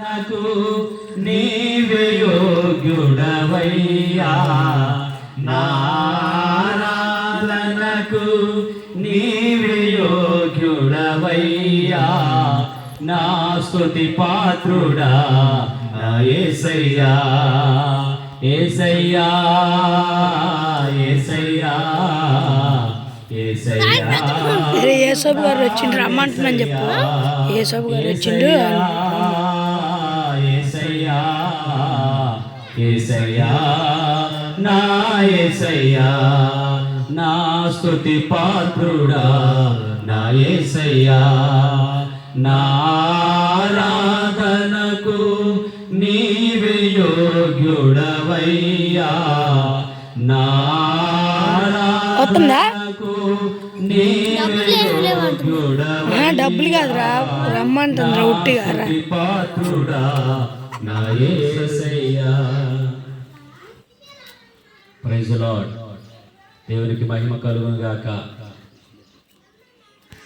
నాకు నీవే యోగ్యుడవయ్యా, నారాధనకు నీవే యోగ్యుడవయ్యా, నా స్తుతి పాత్రుడా నా యేసయ్యా, యేసయ్యా, యేసయ్యా, యేసయ్యా. యేసబు గారు వచ్చిండు రమ్మంటున్నాను చెప్పు. యేసబు గారు వచ్చిండు. యేసయ్యా, యేసయ్యా, నా యేసయ్యా, నా స్తుతి పాత్రుడా నా యేసయ్యా, నా ఆరాధనకు నీవే యోగ్యుడవయ్యా, నా ఆరాధనకు నీవే యోగ్యుడవయ్యా, డబ్బులు కాదురా రమ్మంటుందిరా ఉట్టిగా రా. పాత్రుడా నా యేసయ్యా. Praise the lord. దేవునికి మహిమ కలుగును గాక.